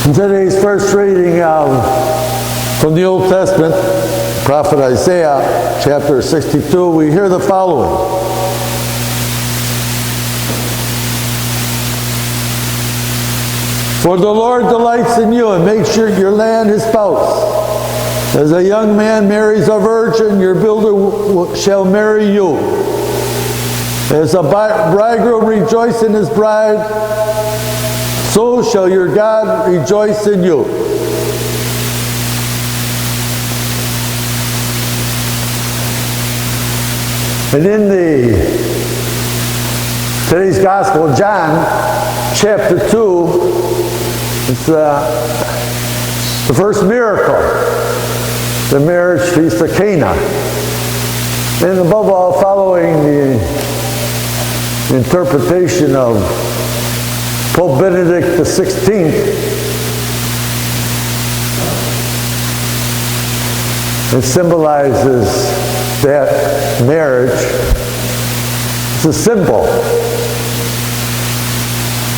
In today's first reading from the Old Testament, Prophet Isaiah, chapter 62, we hear the following. For the Lord delights in you and makes your land his spouse. As a young man marries a virgin, your builder shall marry you. As a bridegroom rejoices in his bride, so shall your God rejoice in you. And in today's Gospel, John, chapter 2, it's the first miracle, the marriage feast of Cana. And above all, following the interpretation of Pope Benedict XVI, it symbolizes that marriage. It's a symbol.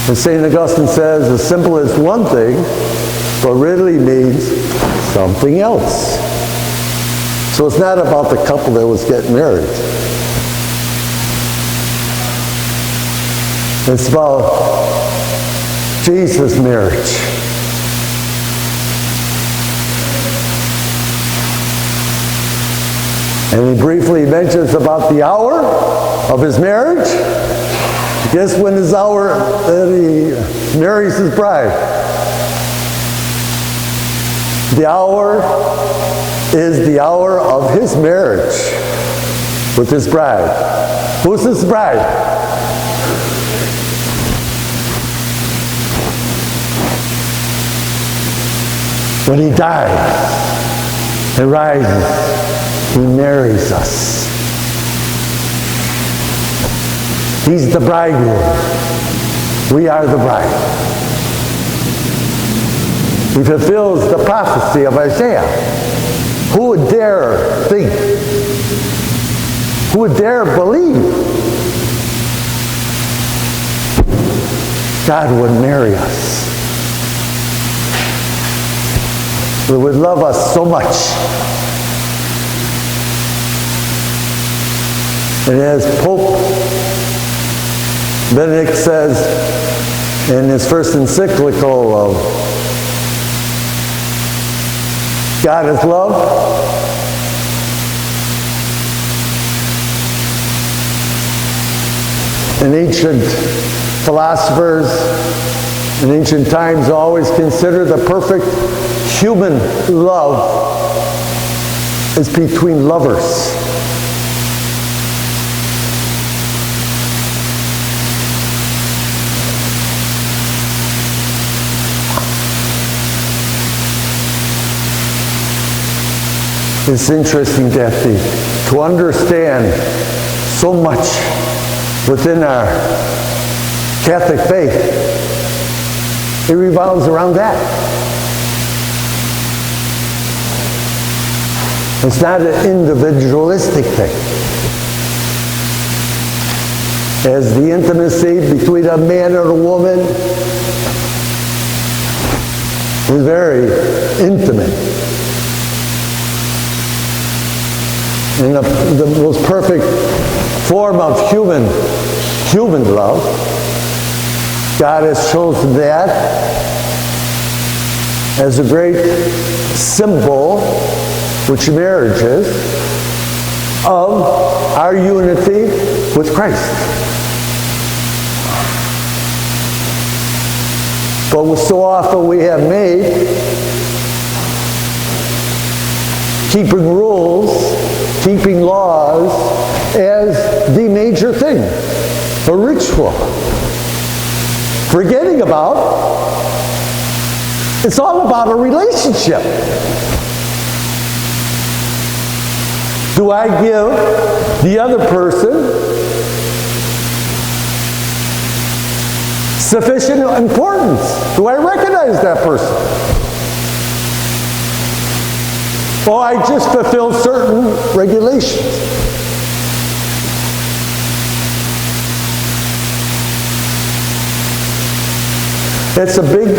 And St. Augustine says a symbol is one thing, but really means something else. So it's not about the couple that was getting married. It's about Jesus' marriage. And he briefly mentions about the hour of his marriage. Guess when his hour that he marries his bride? The hour is the hour of his marriage with his bride. Who's his bride? When he dies and rises, he marries us. He's the bridegroom. We are the bride. He fulfills the prophecy of Isaiah. Who would dare think? Who would dare believe God would marry us? He would love us so much. And as Pope Benedict says in his first encyclical of God is love, and ancient philosophers in ancient times always considered the perfect human love is between lovers. It's interesting that to understand so much within our Catholic faith, it revolves around that. It's not an individualistic thing. As the intimacy between a man and a woman is very intimate. And the most perfect form of human love, God has chosen that as a great symbol, which marriage is, of our unity with Christ. But so often we have made keeping rules, keeping laws as the major thing, a ritual. Forgetting about, it's all about a relationship. Do I give the other person sufficient importance? Do I recognize that person? Or I just fulfill certain regulations? It's a big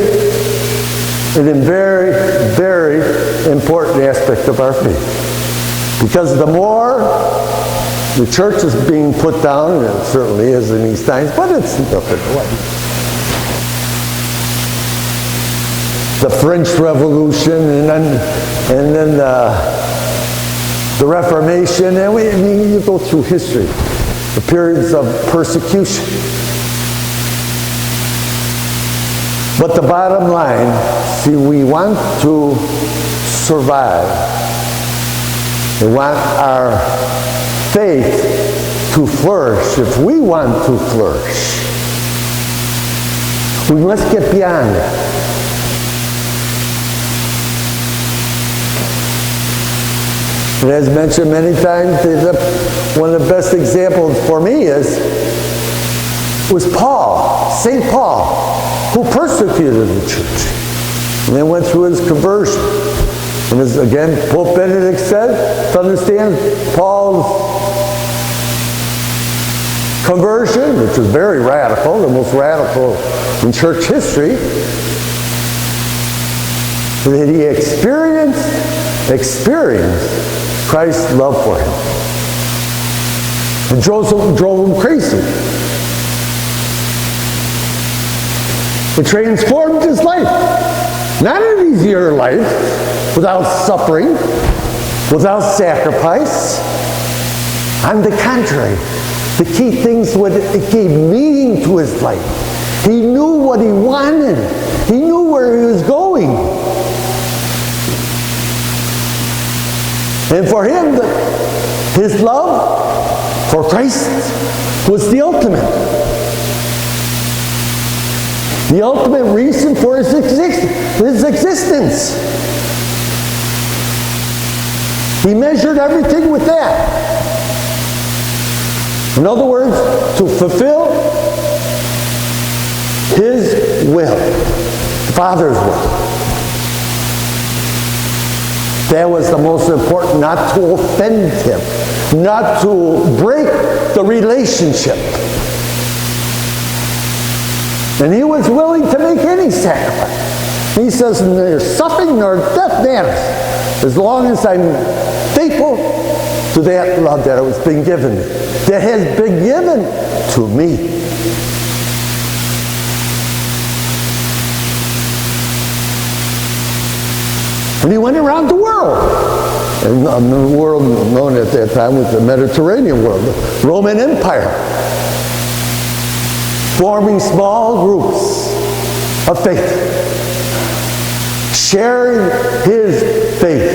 and a very, very important aspect of our faith. Because the more the church is being put down, and it certainly is in these times, but it's nothing like the French Revolution, and then the Reformation, and you go through history, the periods of persecution. But the bottom line, see, we want to survive. We want our faith to flourish. If we want to flourish, we must get beyond it. And as mentioned many times, one of the best examples for me was Paul, St. Paul, who persecuted the church and then went through his conversion. And as again, Pope Benedict said, to understand Paul's conversion, which was very radical, the most radical in church history, that he experienced Christ's love for him. And drove him crazy. It transformed his life. Not an easier life, without suffering, without sacrifice. On the contrary, the key things, it gave meaning to his life. He knew what he wanted. He knew where he was going. And for him, his love for Christ was the ultimate. The ultimate reason for his existence. He measured everything with that. In other words, to fulfill his will, the Father's will. That was the most important, not to offend him, not to break the relationship. And he was willing to make any sacrifice. He says, neither suffering nor death matters, as long as I'm faithful to that love that was being given me, that has been given to me. And he went around the world. And the world known at that time was the Mediterranean world, the Roman Empire, forming small groups of faith, sharing his faith.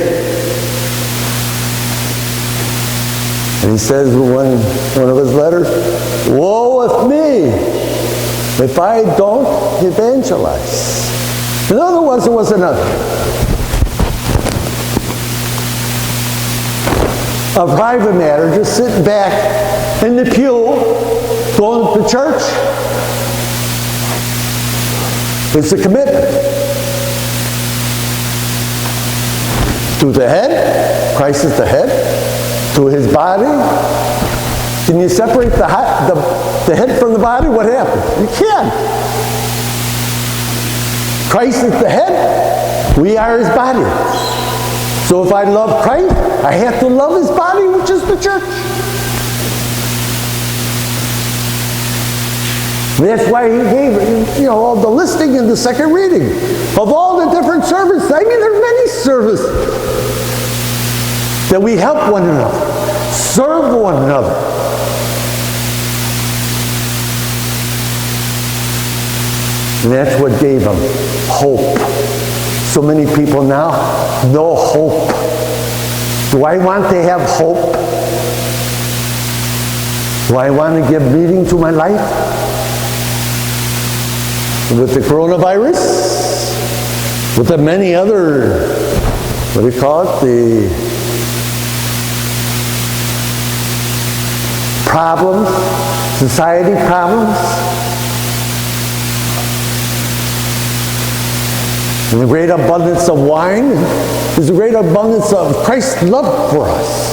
And he says in one of his letters, woe with me if I don't evangelize. In other words, there was another. A private matter, just sitting back in the pew, going to church. It's a commitment to the head. Christ is the head. To his body. Can you separate the head from the body? What happens? You can't. Christ is the head. We are his body. So if I love Christ, I have to love his body, which is the church. That's why he gave, all the listing in the second reading of all the different services. I mean, there are many services that we help one another, serve one another. And that's what gave him hope. So many people now, no hope. Do I want to have hope? Do I want to give meaning to my life? With the coronavirus, with the many other, the problems, society problems, and the great abundance of wine is the great abundance of Christ's love for us.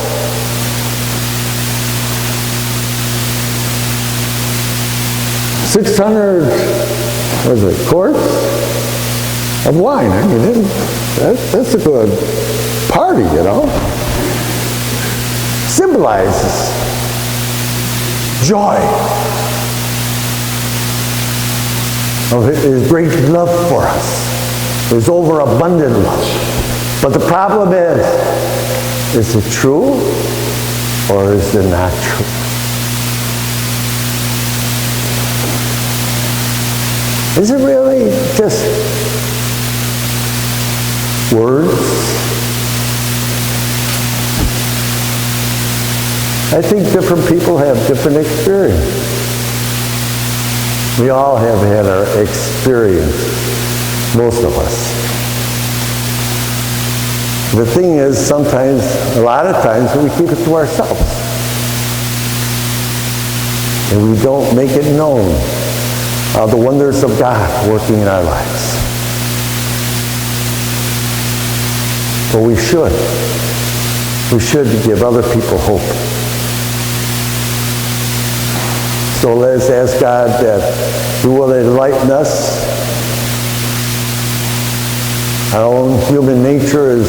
$600 courts of wine. I mean, that's a good party, you know. Symbolizes joy of his great love for us, his overabundant love. But the problem is it true or is it not true? Is it really just words? I think different people have different experiences. We all have had our experience, most of us. The thing is, sometimes, a lot of times, we keep it to ourselves. And we don't make it known the wonders of God working in our lives. But we should. We should give other people hope. So let's ask God that He will enlighten us. Our own human nature is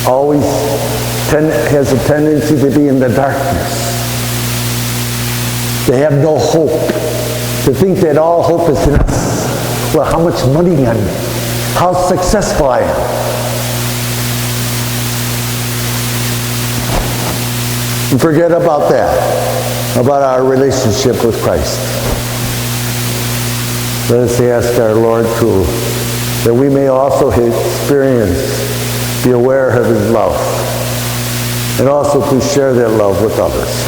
always has a tendency to be in the darkness. They have no hope. To think that all hope is in us. Well, how much money I make, how successful I am. And forget about that, about our relationship with Christ. Let us ask our Lord that we may also be aware of His love, and also to share that love with others.